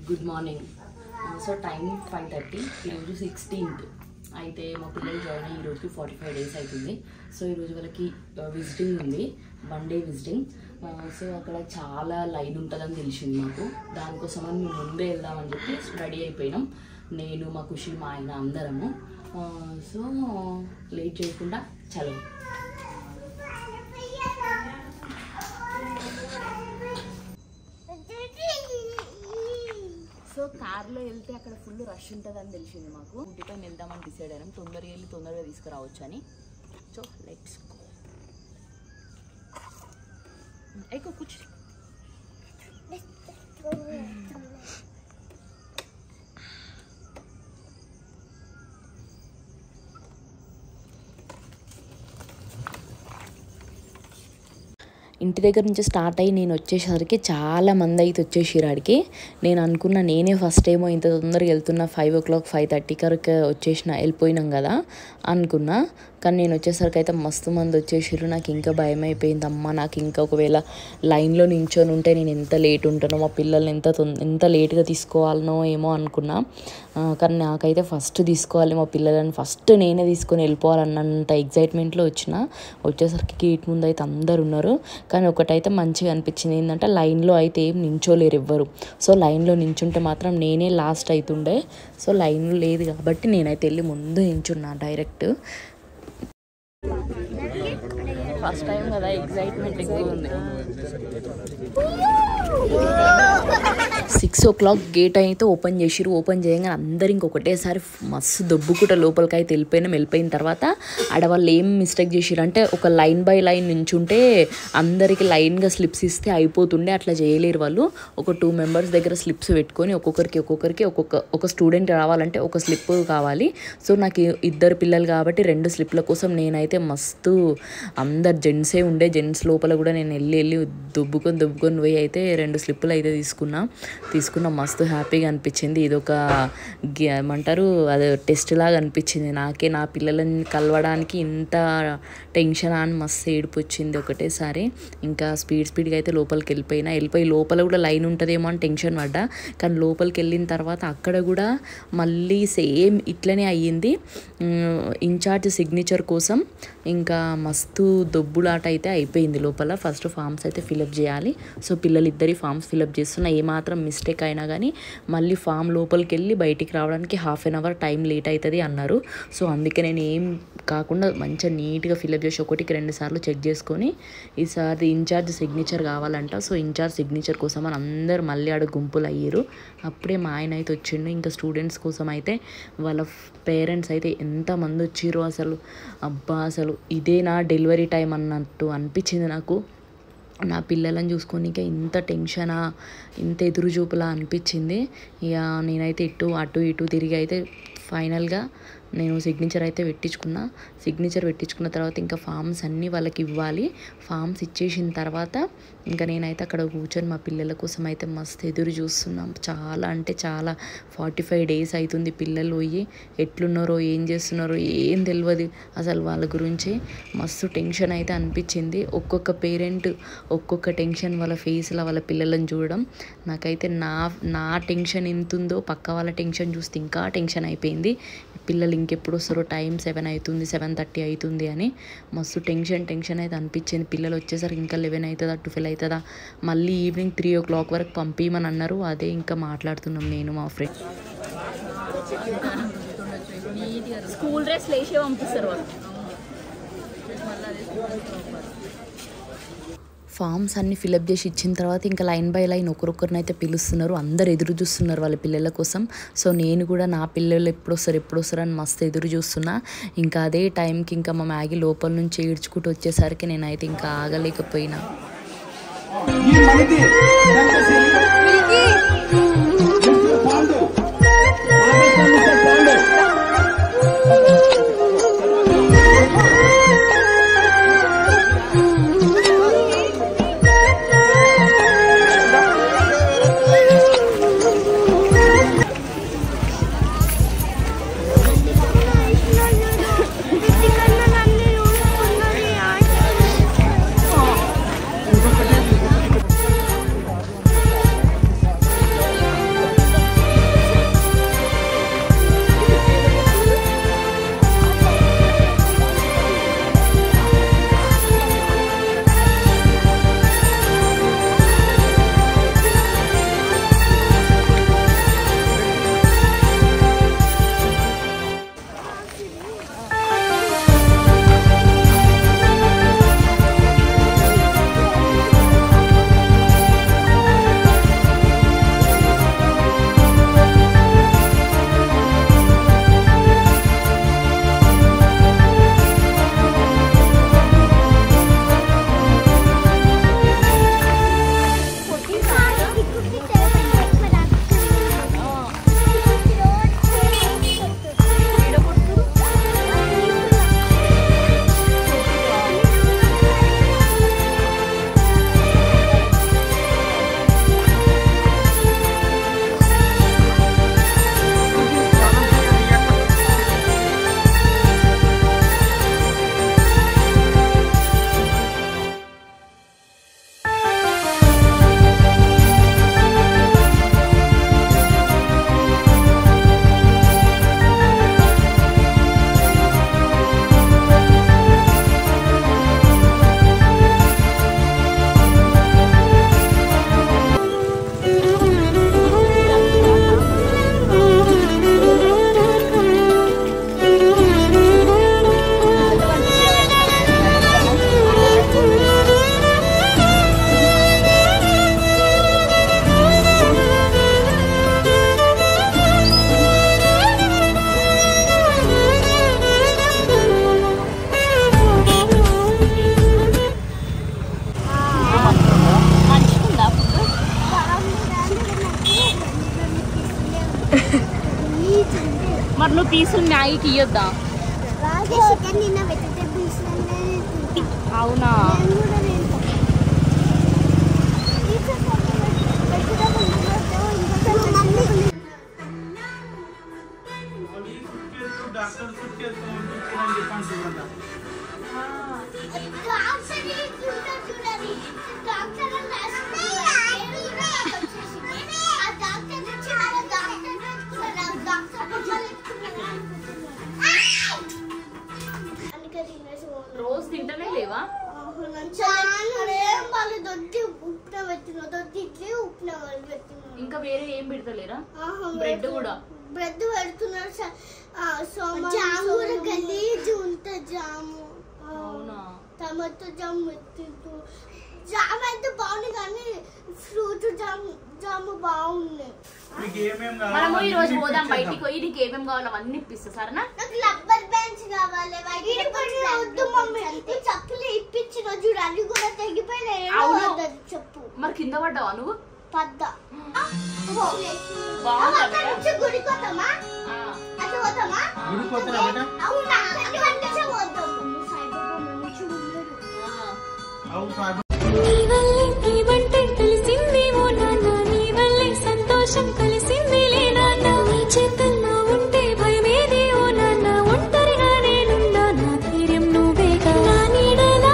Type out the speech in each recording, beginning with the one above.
Good morning. So time 5:30. ఈరోజు 16th అయితే మా పిల్లలు జాయిన్ అయ్యి ఈరోజుకి 45 days అవుతుంది. సో ఈరోజు వాళ్ళకి విజిటింగ్ ఉంది, 1 day విజిటింగ్. సో అక్కడ చాలా లైన్ ఉంటుందని తెలిసింది మాకు. దానికోసమని మేము ముందే వెళ్దామని చెప్పి రెడీ అయిపోయినాం, నేను మా ఖుషి మా ఆయన అందరము. సో లేట్ చేయకుండా చలో. సో కార్లో వెళ్తే అక్కడ ఫుల్ రష్ ఉంటుందని తెలిసింది మాకు. స్కూటీపై వెళ్దామని డిసైడ్ అయినాం, తొందరగా వెళ్ళి తొందరగా తీసుకురావచ్చు అని. So let's go. ఎక్కువ కూర్చో. ఇంటి దగ్గర నుంచి స్టార్ట్ అయ్యి నేను వచ్చేసరికి చాలా మంది అయితే వచ్చేసారు ఆడికి. నేను అనుకున్నా నేనే ఫస్ట్ ఏమో ఇంత తొందరగా వెళ్తున్నా, 5 o'clock 5:30 వరకు వెళ్ళిపోయినాం కదా అనుకున్నా. కానీ నేను వచ్చేసరికి అయితే మస్తు మంది వచ్చేసారు. నాకు ఇంకా భయం అయిపోయింది. అమ్మ, నాకు ఇంకా ఒకవేళ లైన్లో నించొని ఉంటే నేను ఎంత లేట్ ఉంటానో, మా పిల్లల్ని ఎంత లేట్గా తీసుకోవాలనో ఏమో అనుకున్నా. కానీ నాకైతే ఫస్ట్ తీసుకోవాలి, మా పిల్లలని ఫస్ట్ నేనే తీసుకొని వెళ్ళిపోవాలన్నంత ఎగ్జైట్మెంట్లో వచ్చేసరికి గేట్ ముందు అయితే అందరు ఉన్నారు. కానీ ఒకటైతే మంచిగా అనిపించింది ఏంటంటే లైన్లో అయితే ఏం నించోలేరు ఎవ్వరు. సో లైన్లో నించుంటే మాత్రం నేనే లాస్ట్ అవుతుండే. సో లైన్లో లేదు కాబట్టి నేనైతే వెళ్ళి ముందు నించున్నా డైరెక్ట్. ఫస్ట్ టైం కదా, ఎగ్జైట్మెంట్ ఎక్కువ ఉంది. 6 o'clock గేట్ అయితే ఓపెన్ చేసిరు. ఓపెన్ చేయగానే అందరు ఇంకొకటేసారి మస్తు దొబ్బుకుంట లోపలికి అయితే వెళ్ళిపోయిన తర్వాత ఆడవాళ్ళు ఏం మిస్టేక్ చేసిరు అంటే ఒక లైన్ బై లైన్ నించుంటే అందరికి లైన్గా స్లిప్స్ ఇస్తే అయిపోతుండే. అట్లా చేయలేరు వాళ్ళు. ఒక 2 members దగ్గర స్లిప్స్ పెట్టుకొని ఒక్కొక్కరికి ఒక స్టూడెంట్ రావాలంటే ఒక స్లిప్ కావాలి. సో నాకు 2 పిల్లలు కాబట్టి 2 స్లిప్ల కోసం నేనైతే మస్తు అందరు జెంట్సే ఉండే. జెంట్స్ లోపల కూడా నేను వెళ్ళి దొబ్బుకొని పోయి అయితే 2 స్లిప్పులు అయితే తీసుకున్నా. మస్తు హ్యాపీగా అనిపించింది. ఇదొక ఏమంటారు, అది టెస్ట్ లాగా అనిపించింది నాకే. నా పిల్లలని కలవడానికి ఇంత టెన్షన్ అని మస్తు ఏడుపు వచ్చింది ఒకటేసారి. ఇంకా స్పీడ్గా అయితే లోపలికి వెళ్ళిపోయి లోపల కూడా లైన్ ఉంటుందేమో అని టెన్షన్ పడ్డా. కానీ లోపలికి వెళ్ళిన తర్వాత అక్కడ కూడా మళ్ళీ సేమ్ ఇట్లనే అయ్యింది. ఇన్ఛార్జ్ సిగ్నేచర్ కోసం ఇంకా మస్తు దొబ్బులాట అయితే అయిపోయింది లోపల. ఫస్ట్ ఫామ్స్ అయితే ఫిలప్ చేయాలి. సో పిల్లలు ఇద్దరి ఫామ్స్ ఫిలప్ చేస్తున్నా. ఏమాత్రం మిస్టేక్ అయినా కానీ మళ్ళీ ఫామ్ లోపలికి వెళ్ళి బయటికి రావడానికి 1/2 hour టైం లేట్ అవుతుంది అన్నారు. సో అందుకే నేను ఏం కాకుండా మంచిగా నీట్గా ఫిలప్ చేసి 1-2 సార్లు చెక్ చేసుకొని ఈసారి ఇన్ఛార్జ్ సిగ్నేచర్ కావాలంట. సో ఇన్ఛార్జ్ సిగ్నేచర్ కోసం అని అందరు మళ్ళీ ఆడ గుంపులు అయ్యారు. అప్పుడే మా ఆయన అయితే వచ్చిండు. ఇంకా స్టూడెంట్స్ కోసం అయితే వాళ్ళ పేరెంట్స్ అయితే ఎంతమంది వచ్చిర్రు అసలు. అసలు ఇదే నా డెలివరీ టైం అన్నట్టు అనిపించింది నాకు. నా పిల్లలను చూసుకోనికే ఇంత టెన్షనా, ఇంత ఎదురు చూపులా అనిపించింది. ఇక నేనైతే అటు ఇటు తిరిగి అయితే ఫైనల్గా నేను సిగ్నేచర్ అయితే పెట్టించుకున్న తర్వాత ఇంకా ఫామ్స్ అన్నీ వాళ్ళకి ఇవ్వాలి. ఫామ్స్ ఇచ్చేసిన తర్వాత ఇంకా నేనైతే అక్కడ కూర్చొని మా పిల్లల కోసం అయితే మస్తు ఎదురు చూస్తున్నాం. చాలా అంటే చాలా 45 days అవుతుంది. పిల్లలు పోయి ఎట్లున్నారో ఏం చేస్తున్నారో ఏం తెలియదు అసలు వాళ్ళ గురించి. మస్తు టెన్షన్ అయితే అనిపించింది. ఒక్కొక్క పేరెంట్ ఒక్కొక్క టెన్షన్ వాళ్ళ ఫేస్లో వాళ్ళ పిల్లలను చూడడం. నాకైతే నా టెన్షన్ ఎంత ఉందో పక్క వాళ్ళ టెన్షన్ చూస్తే ఇంకా టెన్షన్ అయిపోయింది. పిల్లలు ఇంకెప్పుడు వస్తారో, టైం 7 అవుతుంది, 7:30 అవుతుంది అని మస్తు టెన్షన్ అయితే అనిపించింది. పిల్లలు వచ్చేసరికి ఇంకా 11 అవుతుందా, 12 అవుతుందా, మళ్ళీ ఈవినింగ్ 3 o'clock వరకు పంపించమని అన్నారు. అదే ఇంకా మాట్లాడుతున్నాం నేను మా ఫ్రెండ్. స్కూల్ డ్రెస్ లేచే పంపిస్తారు వాళ్ళు. ఫామ్స్ అన్నీ ఫిలప్ చేసి ఇచ్చిన తర్వాత ఇంకా లైన్ బై లైన్ ఒకరొకరినైతే పిలుస్తున్నారు. అందరు ఎదురు చూస్తున్నారు వాళ్ళ పిల్లల కోసం. సో నేను కూడా నా పిల్లలు ఎప్పుడు వస్తారు అని మస్తు ఎదురు చూస్తున్నా. ఇంకా అదే టైంకి ఇంకా మా మ్యాగీ లోపల నుంచి ఏడ్చుకుంటూ వచ్చేసరికి నేనైతే ఇంకా ఆగలేకపోయినా. పీసులు మ్యాగీకి ఇయ్యొద్దా? అవునా? రోజు తింటనే లేవా? ఇంకా వేరే ఏం పెడతలేరా? బ్రెడ్ కూడా బ్రెడ్ పెడుతున్నారు. గలీజ్ ఉంటుంది జాము. టమాటో జామ్ పెట్టిండు. జామ్ అయితే బాగుంది కానీ ఫ్రూట్ జాము బాగుంది. మనము ఈ రోజు పోదాం బయటికి పోయి నీకు ఏమేమి కావాలో అవన్నీ ఇప్పిస్తా సరేనా? నాకు రబ్బర్ బెంచ్ కావాలి. చెప్పులు ఇప్పించిన చూడు అవి కూడా తెగిపోయినాయి. చెప్పు మరి కింద పడ్డావా నువ్వు? పడ్డా. గుడికి పోతామా? అట్లా పోతామా? సంతోషం కలిసింది లేనా చేతల్లో ఉంటే భయమేది ఓ నాన్న ఒంటరిగా నేనున్నా నా ధైర్యం నువ్వేగా నా నీడలా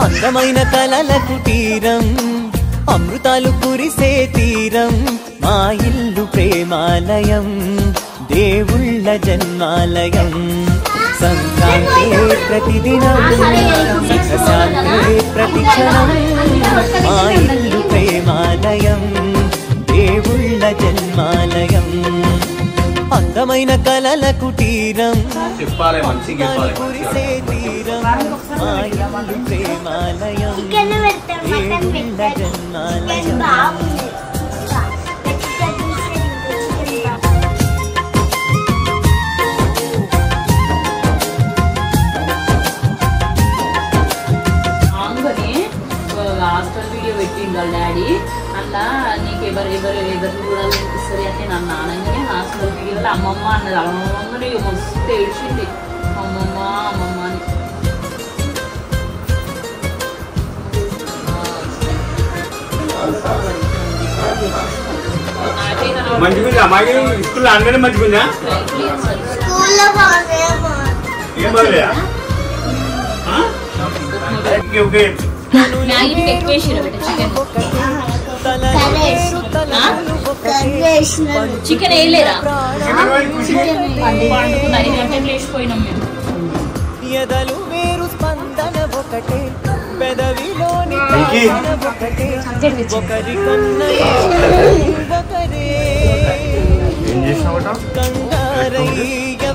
అందమైన కలల కుటీరం అమృతాలు కురిసే తీరం మా ఇల్లు ప్రేమాలయం దేవుళ్ళ జన్మాలయం సంక్రాంతి ప్రతిదినం సుఖశాంతి ప్రతిక్షణం మా ఇల్లు ప్రేమాలయం దేవుళ్ళ జన్మాలయం అందమైన కలల కుటీరం కురిసే తీరం మా ఇల్లు ప్రేమాలయం దేవుళ్ళ జన్మాలయం హాస్టల్ వీడియో పెట్టిండు వాళ్ళ డాడీ. అలా నీకు ఎవరు చూడాలనిపిస్తుంది అని నేను అన్నానగానే హాస్టల్ వీడియోలో అమ్మమ్మ అన్నది. అమ్మమ్మని మస్తు ఏడ్చింది అమ్మమ్మ అమ్మమ్మ అని. మంచిగా స్కూల్ అనగానే మంచిగా చికెన్ వేయలేరా? 5 గంటలకు లేచిపోయినాం మేము. ఎదలు వేరు స్పందన ఒకటే పెదవిలోని ఒకటే ఒకరి కన్నా ఒకరే కంగారయ్యవన్నా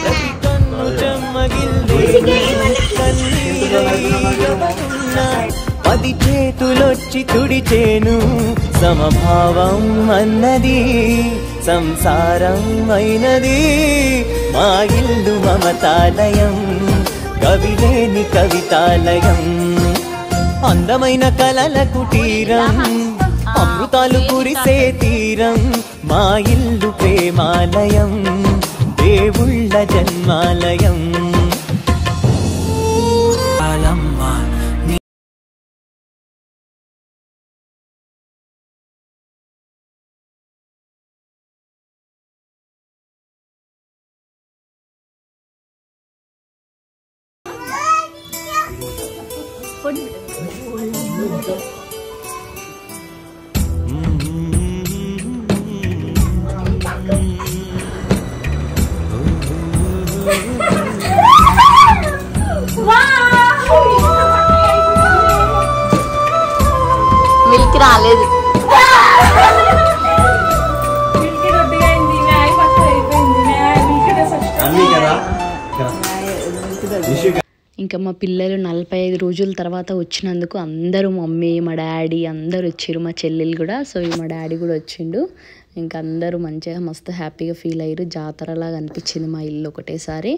ప్రతి కన్ను చెమ్మగిల్లి కన్నీరయ్యవన్నా 10 చేతులొచ్చి తుడిచేను సమభావం అన్నది సంసారం అయినది మా ఇల్లు మమతాలయం కవిలేని కవితాలయం అందమైన కలల కుటీరం అమృతాలు కురిసే తీరం మా ఇల్లు ప్రేమాలయం దేవుళ్ళ జన్మాలయం మిల్క్ రాలేదు. ఇంకా మా పిల్లలు 45 రోజుల తర్వాత వచ్చినందుకు అందరూ మమ్మీ మా డాడీ అందరూ వచ్చారు, మా చెల్లెలు కూడా. సో మా డాడీ కూడా వచ్చిండు. ఇంకా అందరూ మంచిగా మస్తు హ్యాపీగా ఫీల్ అయ్యారు. జాతరలాగా అనిపించింది మా ఇల్లు ఒకటేసారి.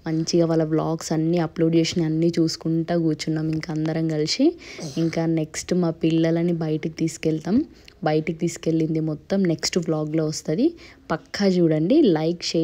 మంచిగా వాళ్ళ వ్లాగ్స్ అన్నీ అప్లోడ్ చేసిన అన్నీ చూసుకుంటూ కూర్చున్నాం ఇంకా అందరం కలిసి. ఇంకా నెక్స్ట్ మా పిల్లలని బయటికి తీసుకెళ్తాం. బయటికి తీసుకెళ్ళింది మొత్తం నెక్స్ట్ వ్లాగ్లో వస్తుంది. పక్కా చూడండి. Like, share